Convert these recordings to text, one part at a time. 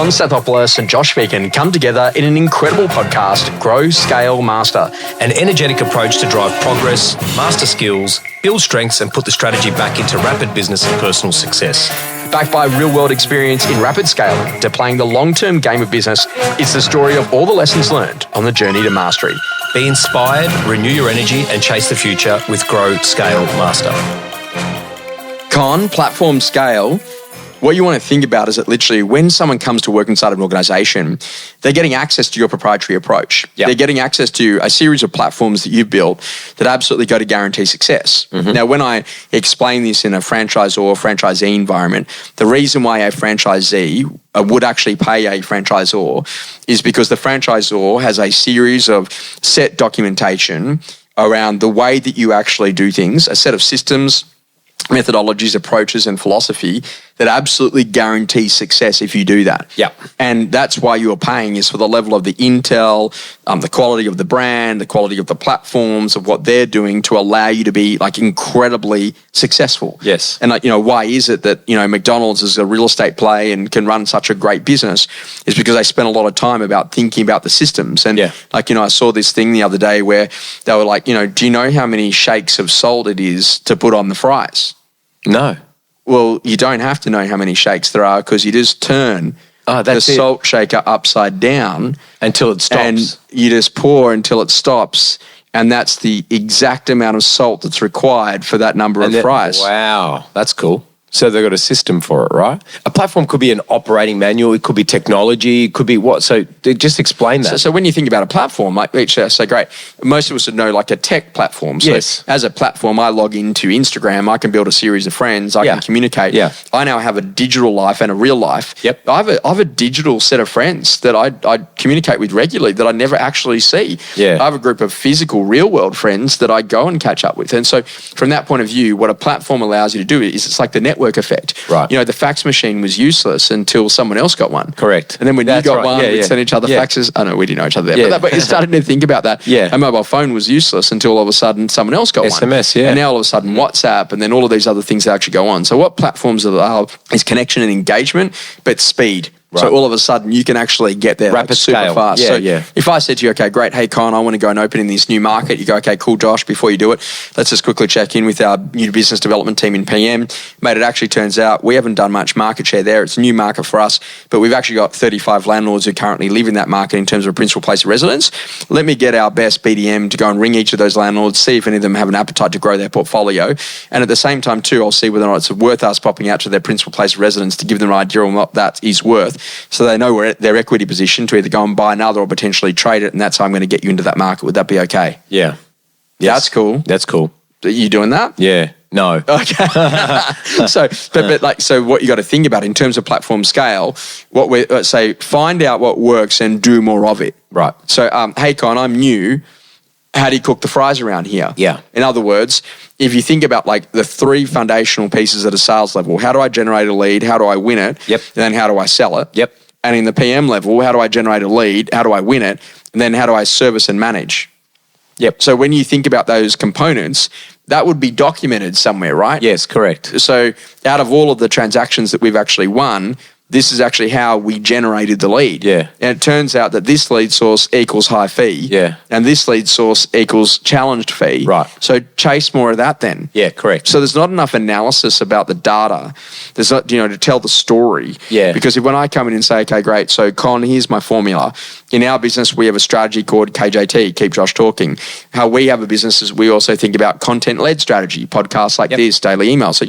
Con Stathopoulos and Josh Phegan come together in an incredible podcast, Grow, Scale, Master. An energetic approach to drive progress, master skills, build strengths and put the strategy back into rapid business and personal success. Backed by real-world experience in rapid scaling to playing the long-term game of business, it's the story of all the lessons learned on the journey to mastery. Be inspired, renew your energy and chase the future with Grow, Scale, Master. Con, platform, scale. What you want to think about is that literally when someone comes to work inside of an organization, they're getting access to your proprietary approach. Yep. They're getting access to a series of platforms that you've built that absolutely go to guarantee success. Mm-hmm. Now, when I explain this in a franchisor or franchisee environment, the reason why a franchisee would actually pay a franchisor is because the franchisor has a series of set documentation around the way that you actually do things, a set of systems, methodologies, approaches, and philosophy that absolutely guarantee success if you do that. Yeah. And that's why you're paying is for the level of the intel, the quality of the brand, the quality of the platforms, of what they're doing to allow you to be like incredibly successful. Yes. And like, why is it that, McDonald's is a real estate play and can run such a great business is because they spent a lot of time about thinking about the systems. And I saw this thing the other day where they were like, do you know how many shakes of salt it is to put on the fries? No. Well, you don't have to know how many shakes there are because you just turn the salt shaker upside down. Until it stops. And you just pour until it stops. And that's the exact amount of salt that's required for that number of fries. Wow, that's cool. So they've got a system for it, right? A platform could be an operating manual. It could be technology. It could be what? So just explain that. So when you think about a platform, like so great. Most of us would know like a tech platform. So yes. As a platform, I log into Instagram. I can build a series of friends. I can communicate. Yeah. I now have a digital life and a real life. Yep. I have a digital set of friends that I communicate with regularly that I never actually see. Yeah. I have a group of physical, real world friends that I go and catch up with. And so from that point of view, what a platform allows you to do is it's like the network effect. Right. The fax machine was useless until someone else got one. Correct. And then when you got one, we'd send each other faxes. I know we didn't know each other there, but you started to think about that. Yeah. A mobile phone was useless until all of a sudden someone else got one. SMS, yeah. And now all of a sudden WhatsApp and then all of these other things that actually go on. So what platforms are is connection and engagement, but speed. Right. So all of a sudden you can actually get there rapid super scale. fast. Yeah, If I said to you, okay, great, hey Con, I want to go and open in this new market, you go, okay, cool, Josh, before you do it, let's just quickly check in with our new business development team in PM. Mate, it actually turns out we haven't done much market share there. It's a new market for us, but we've actually got 35 landlords who currently live in that market in terms of a principal place of residence. Let me get our best BDM to go and ring each of those landlords, see if any of them have an appetite to grow their portfolio. And at the same time too, I'll see whether or not it's worth us popping out to their principal place of residence to give them an idea on what that is worth so they know their equity position to either go and buy another or potentially trade it, and that's how I'm going to get you into that market. Would that be okay? Yeah. Yes. That's cool. That's cool. Are you doing that? Yeah. No. Okay. So what you got to think about in terms of platform scale, what we say, find out what works and do more of it. Right. So, hey Con, I'm new. How do you cook the fries around here? Yeah. In other words, if you think about like the three foundational pieces at a sales level, how do I generate a lead? How do I win it? Yep. And then how do I sell it? Yep. And in the PM level, how do I generate a lead? How do I win it? And then how do I service and manage? Yep. So when you think about those components, that would be documented somewhere, right? Yes, correct. So out of all of the transactions that we've actually won, this is actually how we generated the lead. Yeah. And it turns out that this lead source equals high fee. Yeah. And this lead source equals challenged fee. Right. So chase more of that then. Yeah, correct. So there's not enough analysis about the data. There's not, to tell the story. Yeah. Because when I come in and say, okay, great, so Con, here's my formula. In our business, we have a strategy called KJT, Keep Josh Talking. How we have a business is we also think about content-led strategy, podcasts like this, daily emails. So,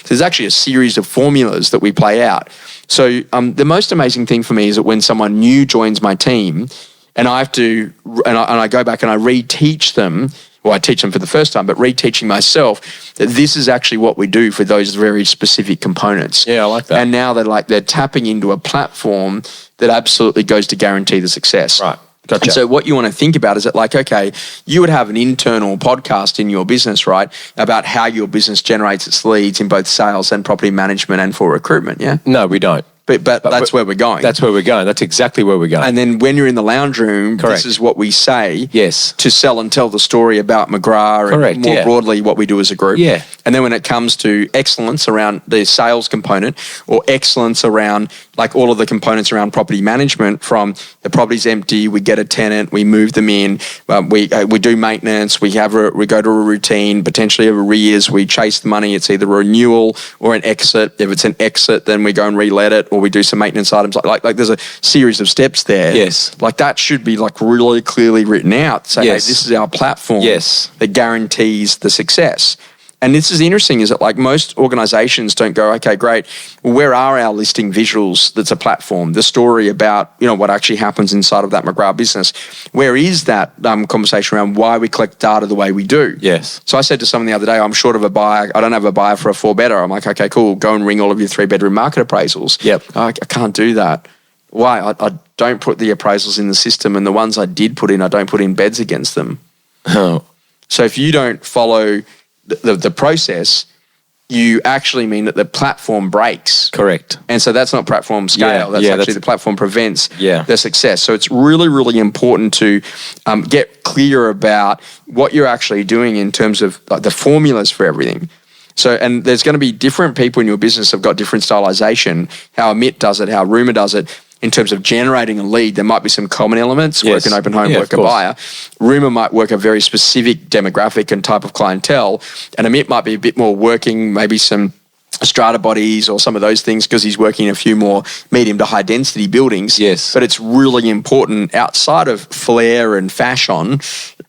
there's actually a series of formulas that we play out. So the most amazing thing for me is that when someone new joins my team and I have to, and I go back and I reteach them, I teach them for the first time, but reteaching myself that this is actually what we do for those very specific components. Yeah, I like that. And now they're tapping into a platform that absolutely goes to guarantee the success. Right. Gotcha. And so what you want to think about is that okay, you would have an internal podcast in your business, right, about how your business generates its leads in both sales and property management and for recruitment, yeah? No, we don't. But that's where we're going. That's where we're going. That's exactly where we're going. And then when you're in the lounge room, this is what we say to sell and tell the story about McGrath and more broadly what we do as a group. Yeah. And then when it comes to excellence around the sales component or excellence around like all of the components around property management, from the property's empty, we get a tenant, we move them in, we do maintenance, we go to a routine, potentially of arrears, we chase the money. It's either a renewal or an exit. If it's an exit, then we go and relet it, or we do some maintenance items. Like there's a series of steps there. Yes. Like that should be like really clearly written out. Say, hey, this is our platform that guarantees the success. And this is interesting, is that like most organizations don't go, okay, great, well, where are our listing visuals that's a platform? The story about, what actually happens inside of that McGrath business. Where is that conversation around why we collect data the way we do? Yes. So I said to someone the other day, I'm short of a buyer. I don't have a buyer for a 4-bedder. I'm like, okay, cool. Go and ring all of your 3-bedroom market appraisals. Yep. I can't do that. Why? I don't put the appraisals in the system, and the ones I did put in, I don't put in beds against them. Oh. So if you don't follow the process, you actually mean that the platform breaks. Correct. And so that's not platform scale. That's the platform prevents the success. So it's really, really important to get clear about what you're actually doing in terms of like the formulas for everything. So, and there's going to be different people in your business have got different stylization, how Amit does it, how Rumour does it. In terms of generating a lead, there might be some common elements, work an open home, work a buyer. Rumour might work a very specific demographic and type of clientele, and Amit might be a bit more working maybe some strata bodies or some of those things because he's working in a few more medium to high density buildings. Yes. But it's really important outside of flair and fashion,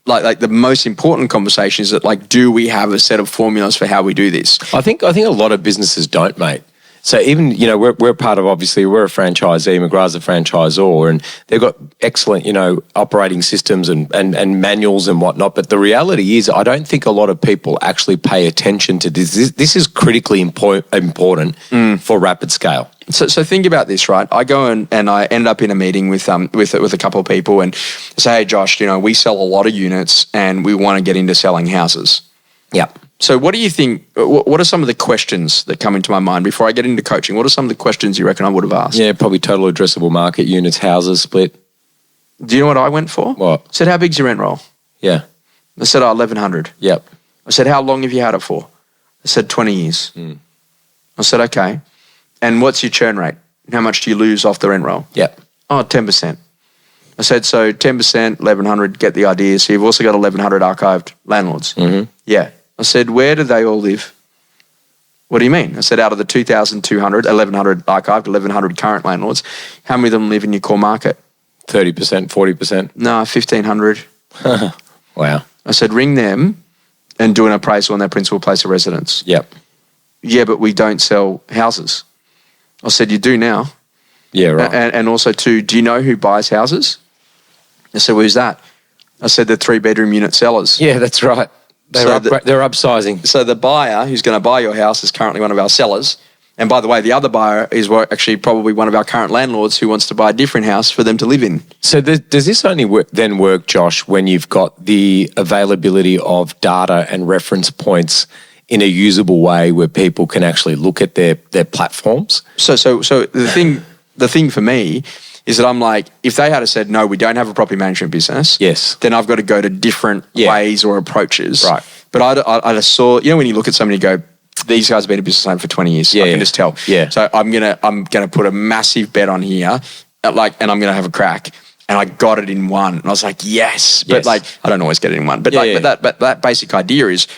like the most important conversation is that like, do we have a set of formulas for how we do this? I think a lot of businesses don't, mate. So even, we're part of, obviously, we're a franchisee, McGrath's a franchisor, and they've got excellent, operating systems and manuals and whatnot. But the reality is, I don't think a lot of people actually pay attention to this. This is critically important for rapid scale. So think about this, right? I go and I end up in a meeting with a couple of people and say, hey, Josh, we sell a lot of units and we want to get into selling houses. Yeah. So what do you think, what are some of the questions that come into my mind before I get into coaching? What are some of the questions you reckon I would have asked? Yeah, probably total addressable market, units, houses, split. Do you know what I went for? What? I said, how big's your rent roll? Yeah. I said, 1,100. Yep. I said, how long have you had it for? I said, 20 years. I said, okay. And what's your churn rate? How much do you lose off the rent roll? Yep. Oh, 10%. I said, so 10%, 1,100, get the idea. So you've also got 1,100 archived landlords. Mm-hmm. Yeah. I said, where do they all live? What do you mean? I said, out of the 2,200, 1,100 archived, 1,100 current landlords, how many of them live in your core market? 30%, 40%? No, 1,500. Wow. I said, ring them and do an appraisal on their principal place of residence. Yep. Yeah, but we don't sell houses. I said, you do now. Yeah, right. And also, too, do you know who buys houses? I said, who's that? I said, the 3-bedroom unit sellers. Yeah, that's right. They're upsizing. So the buyer who's going to buy your house is currently one of our sellers. And by the way, the other buyer is actually probably one of our current landlords who wants to buy a different house for them to live in. So does this only work, Josh, when you've got the availability of data and reference points in a usable way where people can actually look at their platforms? So the thing for me is that I'm like, if they had said, no, we don't have a property management business, yes, then I've got to go to different ways or approaches. Right. But I just saw, when you look at somebody and go, these guys have been a business owner for 20 years. I can just tell. Yeah. So I'm gonna put a massive bet on here, and I'm gonna have a crack. And I got it in one. And I was like, yes. But I don't always get it in one. But but that basic idea is,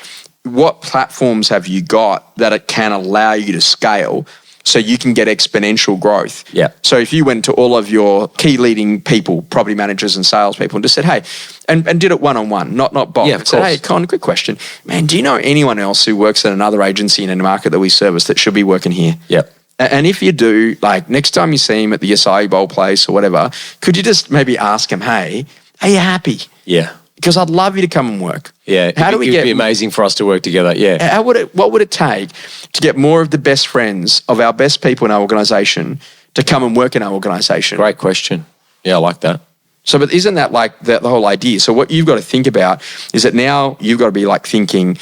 what platforms have you got that it can allow you to scale so you can get exponential growth? Yeah. So if you went to all of your key leading people, property managers and salespeople, and just said, hey, and did it one-on-one, not bulk. Yeah, of said, course. hey, Con, quick question. Man, do you know anyone else who works at another agency in a market that we service that should be working here? Yep. And if you do, like next time you see him at the acai bowl place or whatever, could you just maybe ask him, hey, are you happy? Yeah. Because I'd love you to come and work. Yeah. It'd be amazing for us to work together. Yeah. What would it take to get more of the best friends of our best people in our organisation to come and work in our organisation? Great question. Yeah, I like that. So, but isn't that like the whole idea? So what you've got to think about is that now you've got to be like thinking,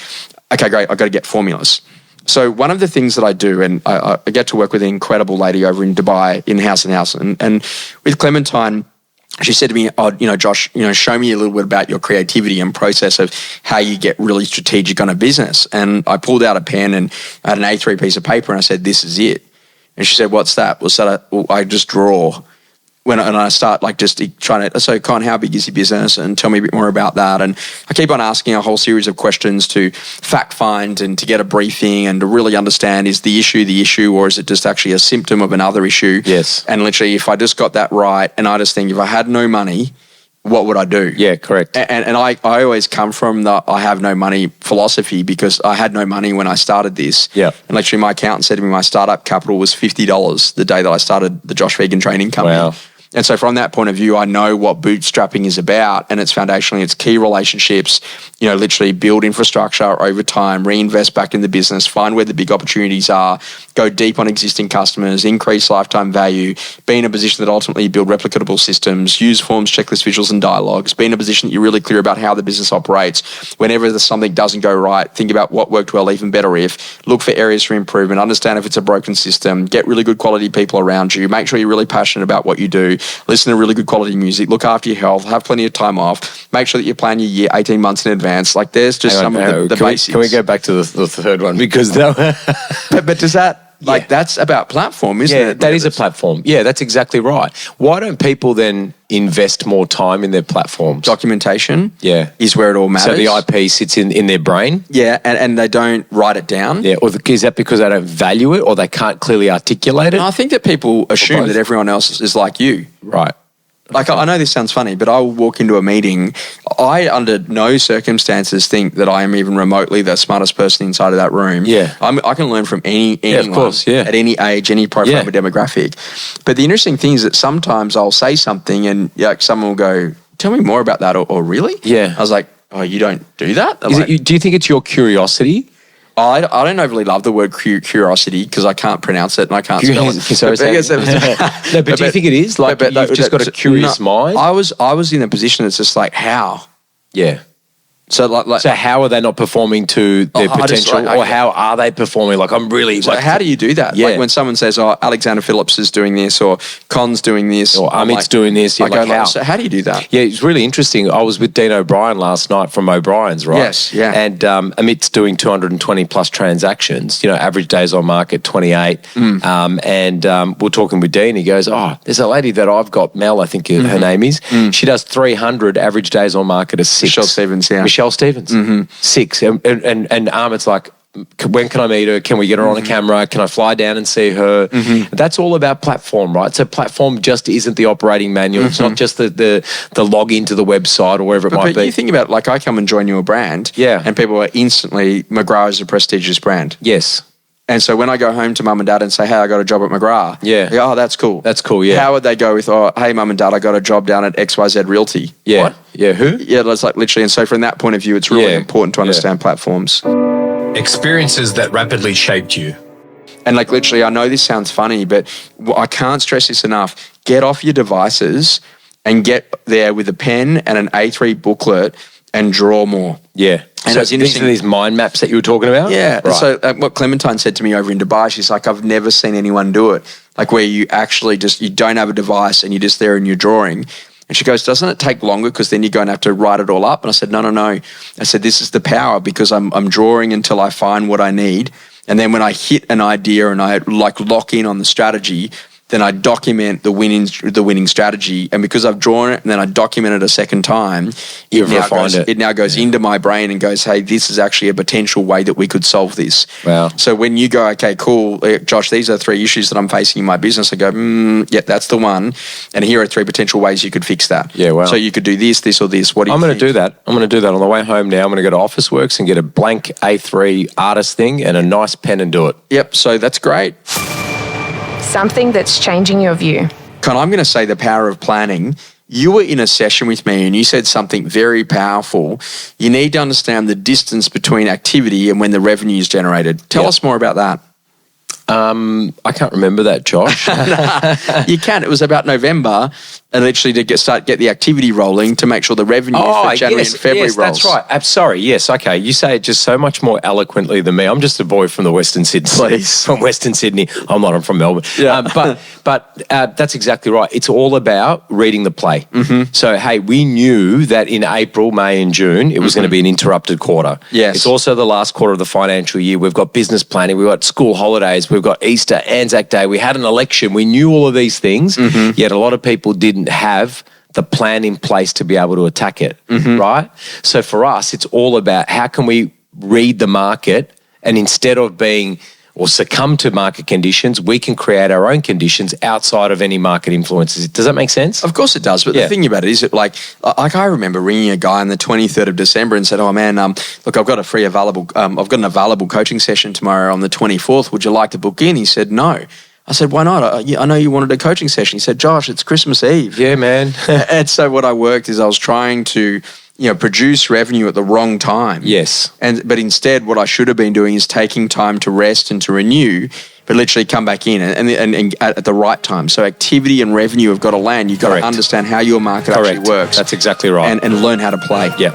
okay, great, I've got to get formulas. So one of the things that I do, and I get to work with an incredible lady over in Dubai, in House and House, and with Clementine, she said to me, Josh, show me a little bit about your creativity and process of how you get really strategic on a business. And I pulled out a pen and I had an A3 piece of paper and I said, this is it. And she said, what's that? Well, so I just draw. And I start like just trying to, so Con, how big is your business? And tell me a bit more about that. And I keep on asking a whole series of questions to fact find and to get a briefing and to really understand, is the issue or is it just actually a symptom of another issue? Yes. And literally, if I just got that right, and I just think, if I had no money, what would I do? Yeah, correct. And I always come from the I have no money philosophy, because I had no money when I started this. Yeah. And literally my accountant said to me my startup capital was $50 the day that I started the Josh Phegan training company. Wow. And so from that point of view, I know what bootstrapping is about, and it's foundationally, it's key relationships, literally build infrastructure over time, reinvest back in the business, find where the big opportunities are, go deep on existing customers, increase lifetime value, be in a position that ultimately build replicable systems, use forms, checklists, visuals, and dialogues, be in a position that you're really clear about how the business operates. Whenever there's something doesn't go right, think about what worked well, even better if, look for areas for improvement, understand if it's a broken system, get really good quality people around you, make sure you're really passionate about what you do, listen to really good quality music, look after your health, have plenty of time off, make sure that you plan your year 18 months in advance. Like, there's just some of the basics. Can we go back to the third one? Because but does that, that's about platform, isn't it? That is a platform. Yeah, that's exactly right. Why don't people then invest more time in their platforms? Documentation is where it all So matters. the IP sits in their brain? Yeah, and they don't write it down. Yeah, or is that because they don't value it or they can't clearly articulate it? No, I think that people assume that everyone else is like you. Right. Like, I know this sounds funny, but I'll walk into a meeting. I, under no circumstances, think that I am even remotely the smartest person inside of that room. Yeah. I can learn from anyone, of course, at any age, any profile or demographic. But the interesting thing is that sometimes I'll say something and someone will go, tell me more about that, or really? Yeah. I was like, oh, you don't do that? Do you think it's your curiosity? I don't overly love the word curiosity because I can't pronounce it and I can't spell it. No, but do you think it is? Like, you've just got a curious mind? I was in a position that's just like, how? Yeah. So so how are they not performing to their potential, or how are they performing? Like, I'm really... So how do you do that? Yeah. Like when someone says, oh, Alexander Phillips is doing this, or Con's doing this, or Amit's doing this. I go, so how do you do that? Yeah, it's really interesting. I was with Dean O'Brien last night from O'Brien's, right? Yes, yeah. And Amit's doing 220 plus transactions, average days on market, 28. And we're talking with Dean. He goes, oh, there's a lady that I've got, Mel, I think her name is. She does 300 average days on market of 6. Michelle Stevens, 6. And Amit's like, when can I meet her? Can we get her on a camera? Can I fly down and see her? That's all about platform, right? So platform just isn't the operating manual. It's not just the log into the website or wherever it might be. But you think about, like, I come and join your brand, and people are instantly, McGrath is a prestigious brand. Yes. And so when I go home to mum and dad and say, hey, I got a job at McGrath. Yeah. They go, oh, that's cool. That's cool, yeah. How would they go with, oh, hey, mum and dad, I got a job down at XYZ Realty? Yeah. What? Yeah, who? Yeah, that's like literally. And so from that point of view, it's really important to understand platforms. Experiences that rapidly shaped you. And like literally, I know this sounds funny, but I can't stress this enough. Get off your devices and get there with a pen and an A3 booklet and draw more. Yeah. And so these are these mind maps that you were talking about? Yeah. Right. So what Clementine said to me over in Dubai, she's like, I've never seen anyone do it. Like where you actually you don't have a device and you're just there and you're drawing. And she goes, doesn't it take longer because then you're going to have to write it all up? And I said, no. I said, this is the power because I'm drawing until I find what I need. And then when I hit an idea and I like lock in on the strategy, then I document the winning strategy. And because I've drawn it and then I document it a second time, it now goes into my brain and goes, hey, this is actually a potential way that we could solve this. Wow. So when you go, okay, cool, Josh, these are 3 issues that I'm facing in my business, I go, yeah, that's the one. And here are 3 potential ways you could fix that. Yeah, wow. So you could do this, this, or this. What do you think? I'm going to do that. I'm going to do that on the way home now. I'm going to go to Officeworks and get a blank A3 artist thing and a nice pen and do it. Yep, so that's great. Something that's changing your view. Con, I'm going to say the power of planning. You were in a session with me and you said something very powerful. You need to understand the distance between activity and when the revenue is generated. Tell us more about that. I can't remember that, Josh. You can. It was about November and literally to get the activity rolling to make sure the revenue for January and February rolls. That's right. I'm sorry. Yes, okay. You say it just so much more eloquently than me. I'm just a boy from the Western Sydney. Please. From Western Sydney. I'm not. I'm from Melbourne. Yeah. But that's exactly right. It's all about reading the play. So, hey, we knew that in April, May and June, it was going to be an interrupted quarter. Yes. It's also the last quarter of the financial year. We've got business planning. We've got school holidays. we've got Easter, Anzac Day, we had an election, we knew all of these things, yet a lot of people didn't have the plan in place to be able to attack it, right? So for us, it's all about how can we read the market, and instead of being or succumb to market conditions, we can create our own conditions outside of any market influences. Does that make sense? Of course it does. But the thing about it is that like I remember ringing a guy on the 23rd of December and said, oh man, look, I've got I've got an available coaching session tomorrow on the 24th. Would you like to book in? He said, no. I said, why not? I know you wanted a coaching session. He said, Josh, it's Christmas Eve. Yeah, man. And so what I worked is I was trying to produce revenue at the wrong time. Yes. But instead, what I should have been doing is taking time to rest and to renew, but literally come back in and at the right time. So activity and revenue have got to land. You've got to understand how your market actually works. That's exactly right. And learn how to play. Yeah.